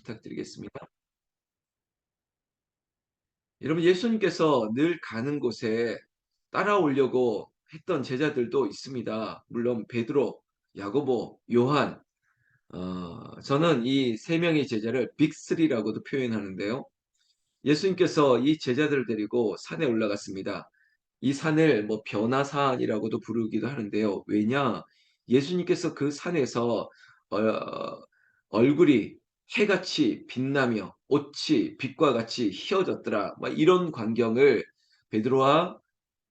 부탁드리겠습니다. 여러분, 예수님께서 늘 가는 곳에 따라오려고 했던 제자들도 있습니다. 물론 베드로, 야고보, 요한, 저는 이 세 명의 제자를 빅3라고도 표현하는데요. 예수님께서 이 제자들을 데리고 산에 올라갔습니다. 이 산을 뭐 변화산이라고도 부르기도 하는데요. 왜냐? 예수님께서 그 산에서 어, 얼굴이 해같이 빛나며 옷이 빛과 같이 휘어졌더라. 막 이런 광경을 베드로와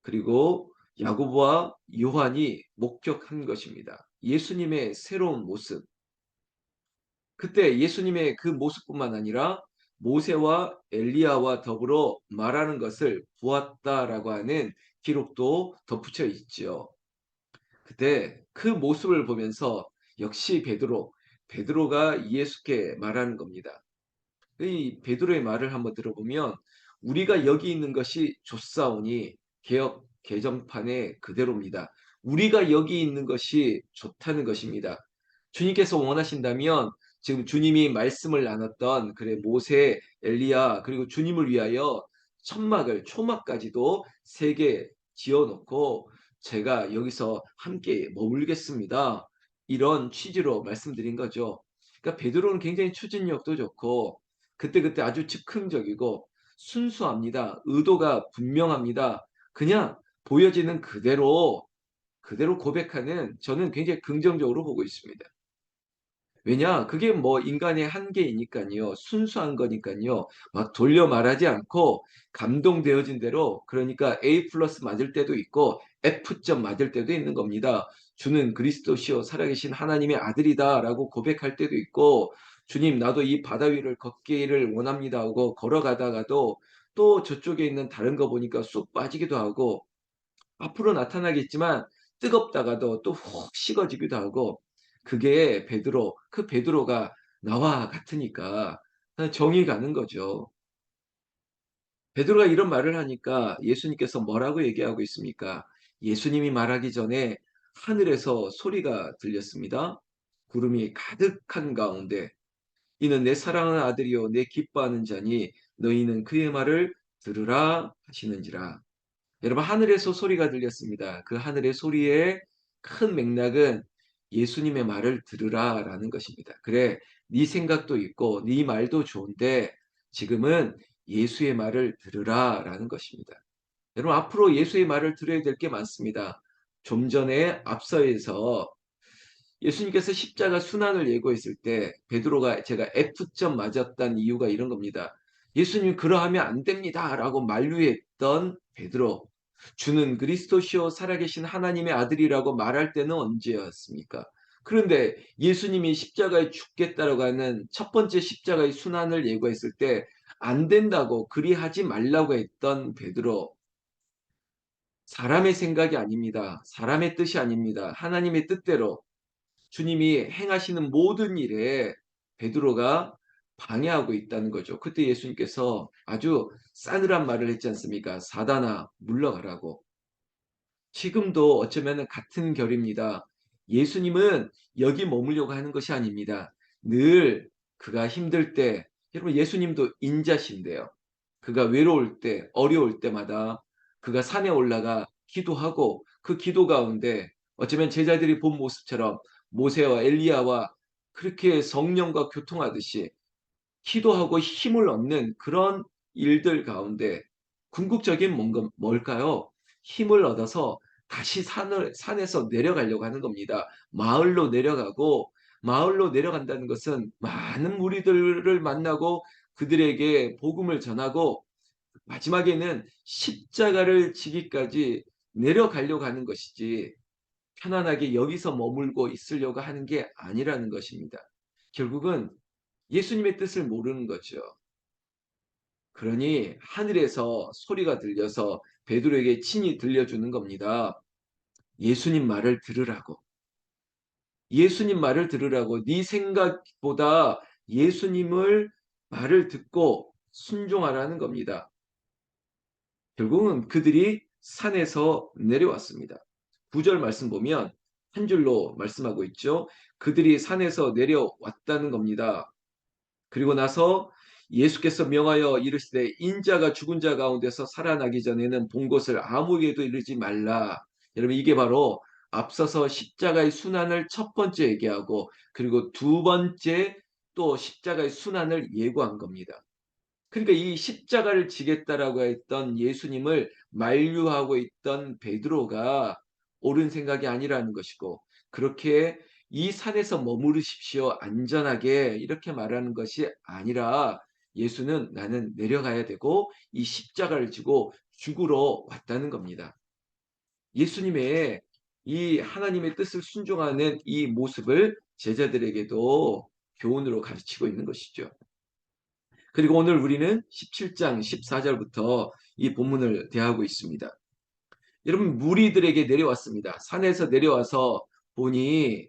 그리고 야고보와 요한이 목격한 것입니다. 예수님의 새로운 모습. 그때 예수님의 그 모습뿐만 아니라 모세와 엘리야와 더불어 말하는 것을 보았다라고 하는 기록도 덧붙여 있지요. 그때 그 모습을 보면서 역시 베드로가 예수께 말하는 겁니다. 이 베드로의 말을 한번 들어보면 우리가 여기 있는 것이 좋사오니 개역 개정판의 그대로입니다. 우리가 여기 있는 것이 좋다는 것입니다. 주님께서 원하신다면 지금 주님이 말씀을 나눴던 그래 모세, 엘리야 그리고 주님을 위하여 천막을 초막까지도 세 개 지어놓고 제가 여기서 함께 머물겠습니다. 이런 취지로 말씀드린 거죠. 그러니까 베드로는 굉장히 추진력도 좋고 그때그때 아주 즉흥적이고 순수합니다. 의도가 분명합니다. 그냥 보여지는 그대로 고백하는 저는 굉장히 긍정적으로 보고 있습니다. 왜냐? 그게 뭐 인간의 한계이니까요. 순수한 거니까요. 막 돌려 말하지 않고 감동되어진 대로 그러니까 A 플러스 맞을 때도 있고 F점 맞을 때도 있는 겁니다. 주는 그리스도시요 살아계신 하나님의 아들이다라고 고백할 때도 있고 주님 나도 이 바다 위를 걷기를 원합니다 하고 걸어가다가도 또 저쪽에 있는 다른 거 보니까 쑥 빠지기도 하고 앞으로 나타나겠지만 뜨겁다가도 또 훅 식어지기도 하고 그게 그 베드로가 나와 같으니까 정이 가는 거죠. 베드로가 이런 말을 하니까 예수님께서 뭐라고 얘기하고 있습니까? 예수님이 말하기 전에 하늘에서 소리가 들렸습니다. 구름이 가득한 가운데 이는 내 사랑하는 아들이요 내 기뻐하는 자니 너희는 그의 말을 들으라 하시는지라. 여러분 하늘에서 소리가 들렸습니다. 그 하늘의 소리의 큰 맥락은 예수님의 말을 들으라라는 것입니다. 그래, 네 생각도 있고 네 말도 좋은데 지금은 예수의 말을 들으라라는 것입니다. 여러분 앞으로 예수의 말을 들어야 될 게 많습니다. 좀 전에 앞서에서 예수님께서 십자가 순환을 예고했을 때 베드로가 제가 F점 맞았다는 이유가 이런 겁니다. 예수님 그러하면 안 됩니다라고 만류했던 베드로 주는 그리스도시요 살아계신 하나님의 아들이라고 말할 때는 언제였습니까? 그런데 예수님이 십자가에 죽겠다라고 하는 첫 번째 십자가의 순환을 예고했을 때 안 된다고 그리하지 말라고 했던 베드로 사람의 생각이 아닙니다. 사람의 뜻이 아닙니다. 하나님의 뜻대로 주님이 행하시는 모든 일에 베드로가 방해하고 있다는 거죠. 그때 예수님께서 아주 싸늘한 말을 했지 않습니까? 사단아, 물러가라고. 지금도 어쩌면 같은 결입니다. 예수님은 여기 머물려고 하는 것이 아닙니다. 늘 그가 힘들 때, 여러분 예수님도 인자신데요. 그가 외로울 때, 어려울 때마다 그가 산에 올라가 기도하고 그 기도 가운데 어쩌면 제자들이 본 모습처럼 모세와 엘리야와 그렇게 성령과 교통하듯이 기도하고 힘을 얻는 그런 일들 가운데 궁극적인 뭔가 뭘까요? 힘을 얻어서 다시 산에서 내려가려고 하는 겁니다. 마을로 내려간다는 것은 많은 무리들을 만나고 그들에게 복음을 전하고 마지막에는 십자가를 지기까지 내려가려고 하는 것이지 편안하게 여기서 머물고 있으려고 하는 게 아니라는 것입니다. 결국은 예수님의 뜻을 모르는 거죠. 그러니 하늘에서 소리가 들려서 베드로에게 친히 들려주는 겁니다. 예수님 말을 들으라고. 예수님 말을 들으라고. 네 생각보다 예수님을 말을 듣고 순종하라는 겁니다. 결국은 그들이 산에서 내려왔습니다. 9절 말씀 보면 한 줄로 말씀하고 있죠. 그들이 산에서 내려왔다는 겁니다. 그리고 나서 예수께서 명하여 이르시되 인자가 죽은 자 가운데서 살아나기 전에는 본 것을 아무에게도 이르지 말라. 여러분 이게 바로 앞서서 십자가의 순환을 첫 번째 얘기하고 그리고 두 번째 또 십자가의 순환을 예고한 겁니다. 그러니까 이 십자가를 지겠다라고 했던 예수님을 만류하고 있던 베드로가 옳은 생각이 아니라는 것이고 그렇게 이 산에서 머무르십시오. 안전하게 이렇게 말하는 것이 아니라 예수는 나는 내려가야 되고 이 십자가를 지고 죽으러 왔다는 겁니다. 예수님의 이 하나님의 뜻을 순종하는 이 모습을 제자들에게도 교훈으로 가르치고 있는 것이죠. 그리고 오늘 우리는 17장 14절부터 이 본문을 대하고 있습니다. 여러분 무리들에게 내려왔습니다. 산에서 내려와서 보니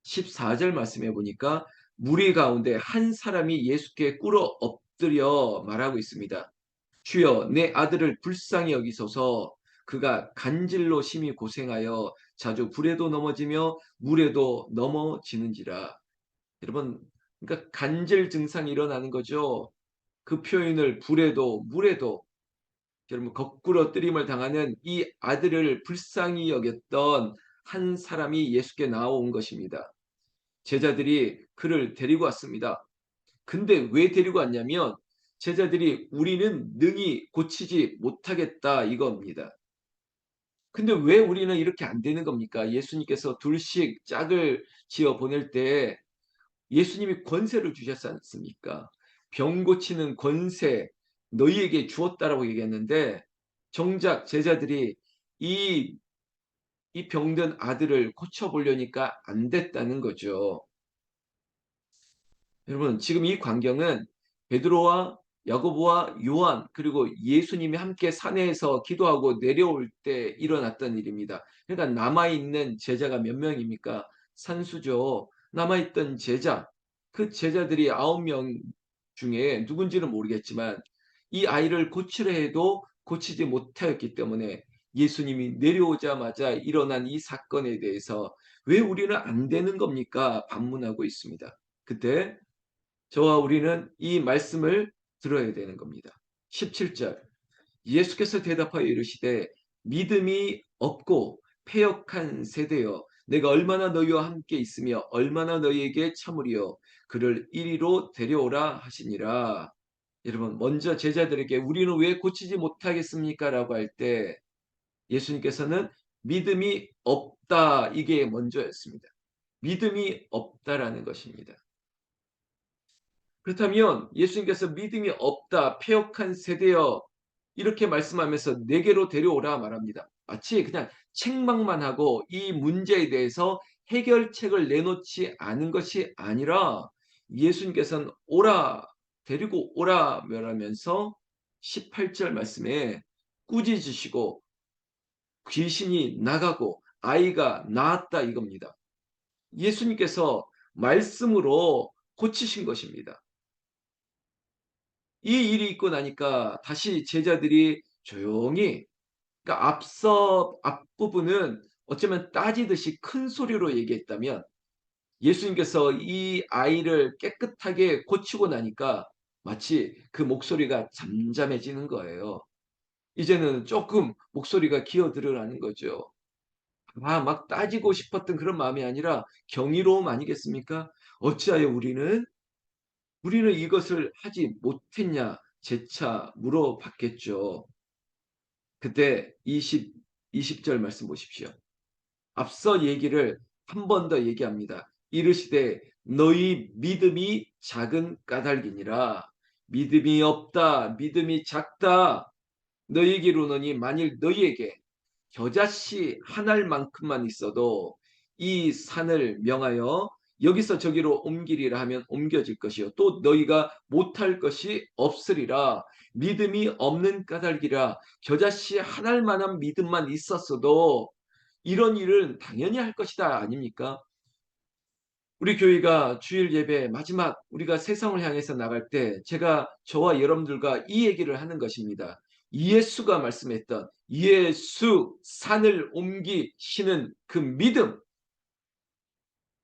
14절 말씀해 보니까 무리 가운데 한 사람이 예수께 꿇어 엎드려 말하고 있습니다. 주여 내 아들을 불쌍히 여기소서. 그가 간질로 심히 고생하여 자주 불에도 넘어지며 물에도 넘어지는지라. 여러분 그러니까 간질 증상이 일어나는 거죠. 그 표현을 불에도 물에도 여러분 거꾸로 뜨림을 당하는 이 아들을 불쌍히 여겼던 한 사람이 예수께 나온 것입니다. 제자들이 그를 데리고 왔습니다. 근데 왜 데리고 왔냐면 제자들이 우리는 능히 고치지 못하겠다 이겁니다. 근데 왜 우리는 이렇게 안 되는 겁니까? 예수님께서 둘씩 짝을 지어 보낼 때 예수님이 권세를 주셨지 않습니까? 병 고치는 권세 너희에게 주었다라고 얘기했는데 정작 제자들이 이, 이 병든 아들을 고쳐보려니까 안 됐다는 거죠. 여러분 지금 이 광경은 베드로와 야고보와 요한 그리고 예수님이 함께 산에서 기도하고 내려올 때 일어났던 일입니다. 그러니까 남아있는 제자가 몇 명입니까? 산수죠. 남아있던 제자 그 제자들이 9명 중에 누군지는 모르겠지만 이 아이를 고치려 해도 고치지 못하였기 때문에 예수님이 내려오자마자 일어난 이 사건에 대해서 왜 우리는 안 되는 겁니까? 반문하고 있습니다. 그때 저와 우리는 이 말씀을 들어야 되는 겁니다. 17절 예수께서 대답하여 이르시되 믿음이 없고 패역한 세대여 내가 얼마나 너희와 함께 있으며 얼마나 너희에게 참으리요 그를 이리로 데려오라 하시니라. 여러분 먼저 제자들에게 우리는 왜 고치지 못하겠습니까? 라고 할 때 예수님께서는 믿음이 없다 이게 먼저였습니다. 믿음이 없다라는 것입니다. 그렇다면 예수님께서 믿음이 없다, 패역한 세대여 이렇게 말씀하면서 내게로 데려오라 말합니다. 마치 그냥 책망만 하고 이 문제에 대해서 해결책을 내놓지 않은 것이 아니라 예수님께서는 오라, 데리고 오라 말하면서 18절 말씀에 꾸짖으시고 귀신이 나가고 아이가 나았다 이겁니다. 예수님께서 말씀으로 고치신 것입니다. 이 일이 있고 나니까 다시 제자들이 조용히 그러니까 앞서 앞부분은 어쩌면 따지듯이 큰 소리로 얘기했다면 예수님께서 이 아이를 깨끗하게 고치고 나니까 마치 그 목소리가 잠잠해지는 거예요. 이제는 조금 목소리가 기어들으라는 거죠. 막 따지고 싶었던 그런 마음이 아니라 경이로움 아니겠습니까? 어찌하여 우리는 이것을 하지 못했냐 재차 물어봤겠죠. 그때 20절 말씀 보십시오. 앞서 얘기를 한 번 더 얘기합니다. 이르시되 너희 믿음이 작은 까닭이니라. 믿음이 없다. 믿음이 작다. 너희에게로노니 만일 너희에게 겨자씨 한 알만큼만 있어도 이 산을 명하여 여기서 저기로 옮기리라 하면 옮겨질 것이요 또 너희가 못할 것이 없으리라. 믿음이 없는 까닭이라. 겨자씨 한 알만한 믿음만 있었어도 이런 일은 당연히 할 것이다 아닙니까? 우리 교회가 주일 예배 마지막 우리가 세상을 향해서 나갈 때 제가 저와 여러분들과 이 얘기를 하는 것입니다. 예수가 말씀했던 예수 산을 옮기시는 그 믿음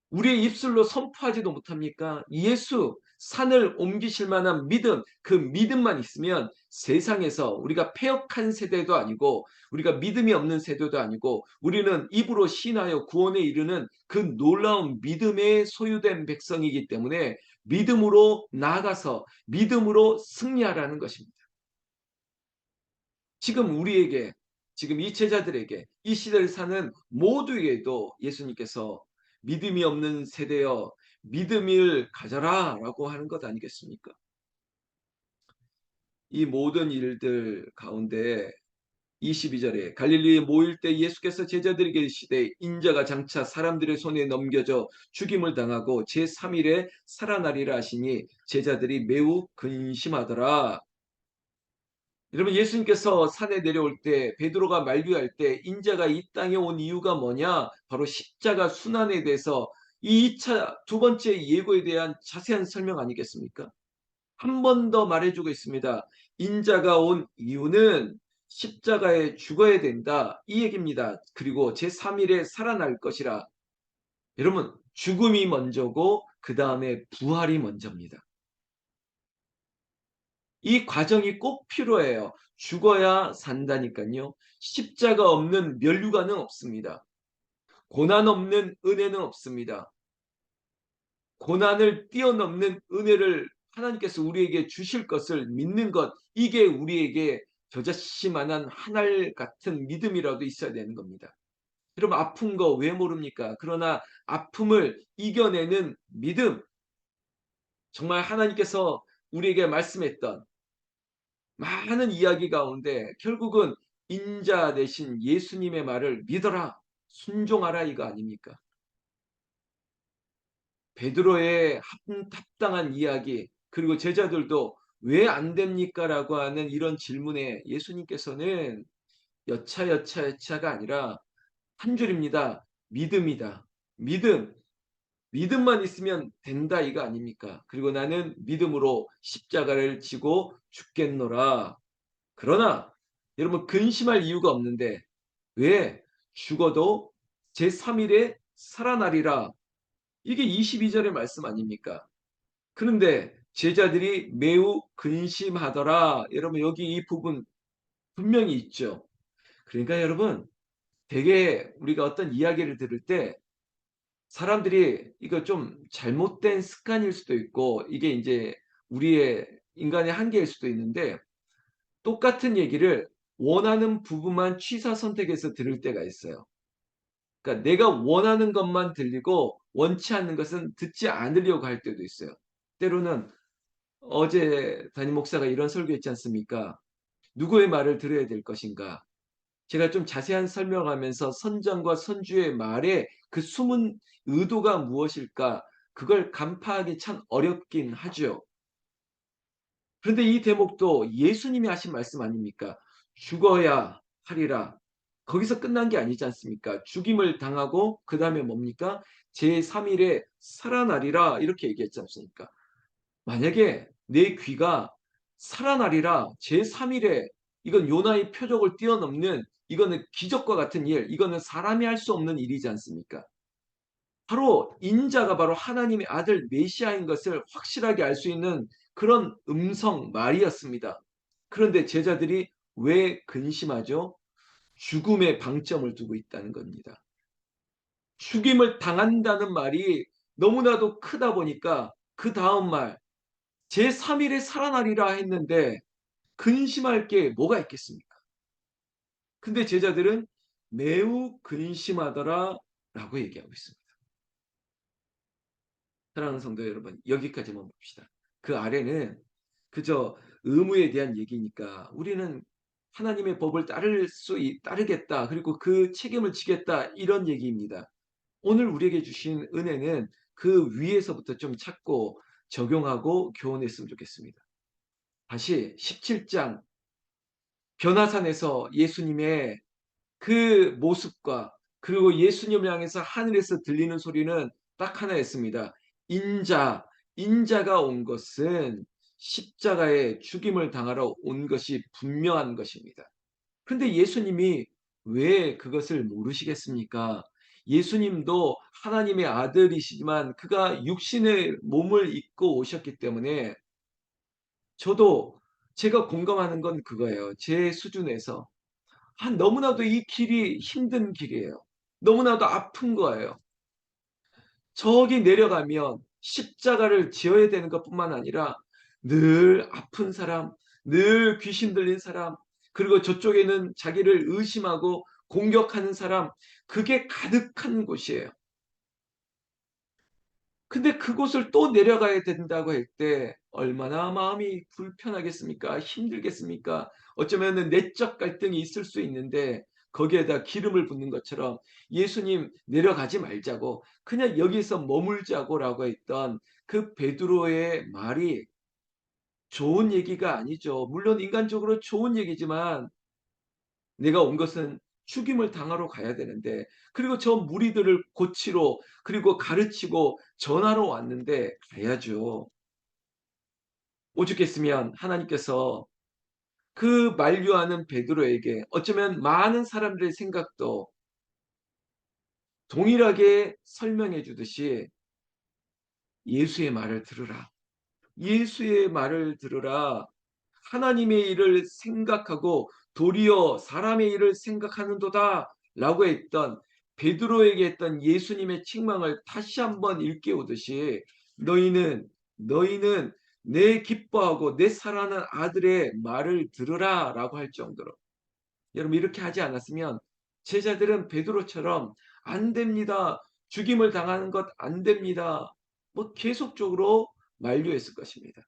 우리의 입술로 선포하지도 못합니까? 예수 산을 옮기실 만한 믿음, 그 믿음만 있으면 세상에서 우리가 패역한 세대도 아니고 우리가 믿음이 없는 세대도 아니고 우리는 입으로 신하여 구원에 이르는 그 놀라운 믿음에 소유된 백성이기 때문에 믿음으로 나아가서 믿음으로 승리하라는 것입니다. 지금 우리에게, 지금 이 제자들에게, 이 시대를 사는 모두에게도 예수님께서 믿음이 없는 세대여 믿음을 가져라 라고 하는 것 아니겠습니까? 이 모든 일들 가운데 22절에 갈릴리에 모일 때 예수께서 제자들에게 이르시되 인자가 장차 사람들의 손에 넘겨져 죽임을 당하고 제3일에 살아나리라 하시니 제자들이 매우 근심하더라. 여러분, 예수님께서 산에 내려올 때 베드로가 만류할 때 인자가 이 땅에 온 이유가 뭐냐? 바로 십자가 순환에 대해서 이 2차 두 번째 예고에 대한 자세한 설명 아니겠습니까? 한 번 더 말해주고 있습니다. 인자가 온 이유는 십자가에 죽어야 된다. 이 얘기입니다. 그리고 제3일에 살아날 것이라. 여러분, 죽음이 먼저고 그 다음에 부활이 먼저입니다. 이 과정이 꼭 필요해요. 죽어야 산다니까요. 십자가 없는 면류관은 없습니다. 고난 없는 은혜는 없습니다. 고난을 뛰어넘는 은혜를 하나님께서 우리에게 주실 것을 믿는 것, 이게 우리에게 저자씨만한 하늘 같은 믿음이라도 있어야 되는 겁니다. 여러분, 아픈 거 왜 모릅니까? 그러나 아픔을 이겨내는 믿음, 정말 하나님께서 우리에게 말씀했던 많은 이야기 가운데 결국은 인자 대신 예수님의 말을 믿어라, 순종하라 이거 아닙니까? 베드로의 합당한 이야기, 그리고 제자들도 왜 안 됩니까? 라고 하는 이런 질문에 예수님께서는 여차가 아니라 한 줄입니다. 믿음이다. 믿음. 믿음만 있으면 된다 이거 아닙니까? 그리고 나는 믿음으로 십자가를 지고 죽겠노라. 그러나 여러분, 근심할 이유가 없는데 왜 죽어도 제3일에 살아나리라. 이게 22절의 말씀 아닙니까? 그런데 제자들이 매우 근심하더라. 여러분, 여기 이 부분 분명히 있죠. 그러니까 여러분, 되게 우리가 어떤 이야기를 들을 때 사람들이 이거 좀 잘못된 습관일 수도 있고 이게 이제 우리의 인간의 한계일 수도 있는데 똑같은 얘기를 원하는 부분만 취사 선택해서 들을 때가 있어요. 그러니까 내가 원하는 것만 들리고 원치 않는 것은 듣지 않으려고 할 때도 있어요. 때로는 어제 담임 목사가 이런 설교했지 않습니까? 누구의 말을 들어야 될 것인가? 제가 좀 자세한 설명하면서 선장과 선주의 말에 그 숨은 의도가 무엇일까? 그걸 간파하기 참 어렵긴 하죠. 그런데 이 대목도 예수님이 하신 말씀 아닙니까? 죽어야 하리라. 거기서 끝난 게 아니지 않습니까? 죽임을 당하고 그 다음에 뭡니까? 제3일에 살아나리라 이렇게 얘기했지 않습니까? 만약에 내 귀가 살아나리라 제3일에 이건 요나의 표적을 뛰어넘는 이거는 기적과 같은 일, 이거는 사람이 할 수 없는 일이지 않습니까? 바로 인자가 바로 하나님의 아들 메시아인 것을 확실하게 알 수 있는 그런 음성 말이었습니다. 그런데 제자들이 왜 근심하죠? 죽음에 방점을 두고 있다는 겁니다. 죽임을 당한다는 말이 너무나도 크다 보니까 그 다음 말 제3일에 살아나리라 했는데 근심할 게 뭐가 있겠습니까? 근데 제자들은 매우 근심하더라 라고 얘기하고 있습니다. 사랑하는 성도 여러분, 여기까지만 봅시다. 그 아래는 그저 의무에 대한 얘기니까 우리는 하나님의 법을 따르겠다. 그리고 그 책임을 지겠다. 이런 얘기입니다. 오늘 우리에게 주신 은혜는 그 위에서부터 좀 찾고 적용하고 교훈했으면 좋겠습니다. 다시 17장 변화산에서 예수님의 그 모습과 그리고 예수님을 향해서 하늘에서 들리는 소리는 딱 하나였습니다. 인자가 온 것은 십자가의 죽임을 당하러 온 것이 분명한 것입니다. 그런데 예수님이 왜 그것을 모르시겠습니까? 예수님도 하나님의 아들이시지만 그가 육신의 몸을 입고 오셨기 때문에 저도 제가 공감하는 건 그거예요. 제 수준에서. 너무나도 이 길이 힘든 길이에요. 너무나도 아픈 거예요. 저기 내려가면 십자가를 지어야 되는 것뿐만 아니라 늘 아픈 사람, 늘 귀신 들린 사람, 그리고 저쪽에는 자기를 의심하고 공격하는 사람, 그게 가득한 곳이에요. 근데 그곳을 또 내려가야 된다고 할 때 얼마나 마음이 불편하겠습니까? 힘들겠습니까? 어쩌면은 내적 갈등이 있을 수 있는데 거기에다 기름을 붓는 것처럼 예수님 내려가지 말자고 그냥 여기서 머물자고라고 했던 그 베드로의 말이 좋은 얘기가 아니죠. 물론 인간적으로 좋은 얘기지만 내가 온 것은 죽임을 당하러 가야 되는데 그리고 저 무리들을 고치러 그리고 가르치고 전하러 왔는데 가야죠. 오죽했으면 하나님께서 그 만류하는 베드로에게 어쩌면 많은 사람들의 생각도 동일하게 설명해 주듯이 예수의 말을 들으라. 예수의 말을 들으라. 하나님의 일을 생각하고 도리어 사람의 일을 생각하는도다 라고 했던 베드로에게 했던 예수님의 책망을 다시 한번 일깨우듯이 너희는 내 기뻐하고 내 사랑하는 아들의 말을 들으라 라고 할 정도로 여러분 이렇게 하지 않았으면 제자들은 베드로처럼 안 됩니다. 죽임을 당하는 것 안 됩니다. 뭐 계속적으로 만류했을 것입니다.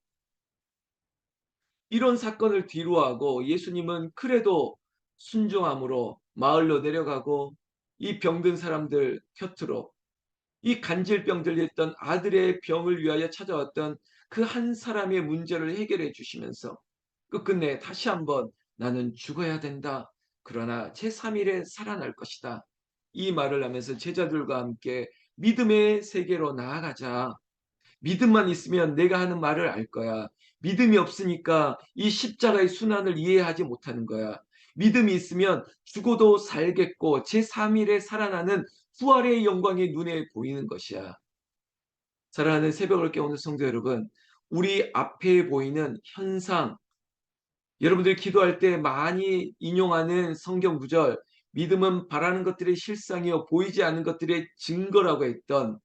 이런 사건을 뒤로하고 예수님은 그래도 순종함으로 마을로 내려가고 이 병든 사람들 곁으로 이 간질병 들렸던 아들의 병을 위하여 찾아왔던 그 한 사람의 문제를 해결해 주시면서 끝끝내 다시 한번 나는 죽어야 된다. 그러나 제3일에 살아날 것이다. 이 말을 하면서 제자들과 함께 믿음의 세계로 나아가자. 믿음만 있으면 내가 하는 말을 알 거야. 믿음이 없으니까 이 십자가의 순환을 이해하지 못하는 거야. 믿음이 있으면 죽어도 살겠고 제3일에 살아나는 부활의 영광이 눈에 보이는 것이야. 사랑하는 새벽을 깨우는 성도 여러분, 우리 앞에 보이는 현상, 여러분들이 기도할 때 많이 인용하는 성경 구절, 믿음은 바라는 것들의 실상이요 보이지 않는 것들의 증거라고 했던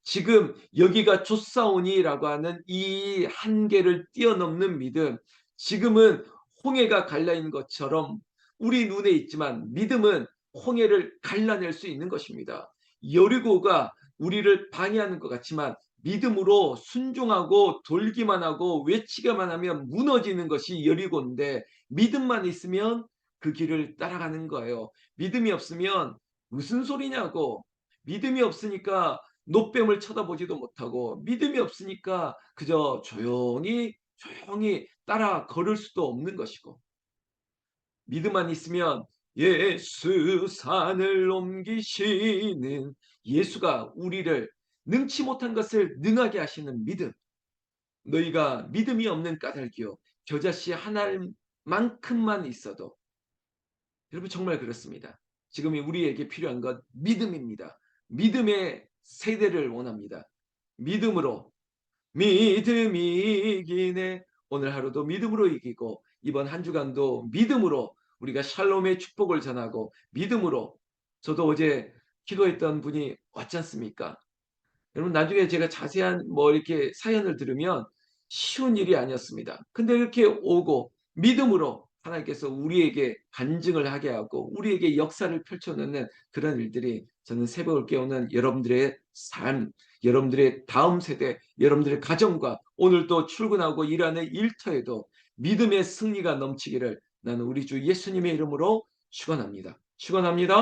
지금 여기가 좁사오니라고 하는 이 한계를 뛰어넘는 믿음. 지금은 홍해가 갈라진 것처럼 우리 눈에 있지만 믿음은 홍해를 갈라낼 수 있는 것입니다. 여리고가 우리를 방해하는 것 같지만 믿음으로 순종하고 돌기만 하고 외치기만 하면 무너지는 것이 여리고인데 믿음만 있으면 그 길을 따라가는 거예요. 믿음이 없으면 무슨 소리냐고. 믿음이 없으니까 노뱀을 쳐다보지도 못하고 믿음이 없으니까 그저 조용히 따라 걸을 수도 없는 것이고 믿음만 있으면 예수 산을 옮기시는 예수가 우리를 능치 못한 것을 능하게 하시는 믿음 너희가 믿음이 없는 까닭이요 겨자씨 하나만큼만 있어도 여러분 정말 그렇습니다. 지금 우리에게 필요한 것 믿음입니다. 믿음의 세대를 원합니다. 믿음으로 믿음이 이기네. 오늘 하루도 믿음으로 이기고 이번 한 주간도 믿음으로 우리가 샬롬의 축복을 전하고 믿음으로 저도 어제 기도했던 분이 왔지 않습니까? 여러분 나중에 제가 자세한 뭐 이렇게 사연을 들으면 쉬운 일이 아니었습니다. 근데 이렇게 오고 믿음으로 하나님께서 우리에게 간증을 하게 하고 우리에게 역사를 펼쳐놓는 그런 일들이 저는 새벽을 깨우는 여러분들의 삶, 여러분들의 다음 세대, 여러분들의 가정과 오늘 또 출근하고 일하는 일터에도 믿음의 승리가 넘치기를 나는 우리 주 예수님의 이름으로 축원합니다. 축원합니다.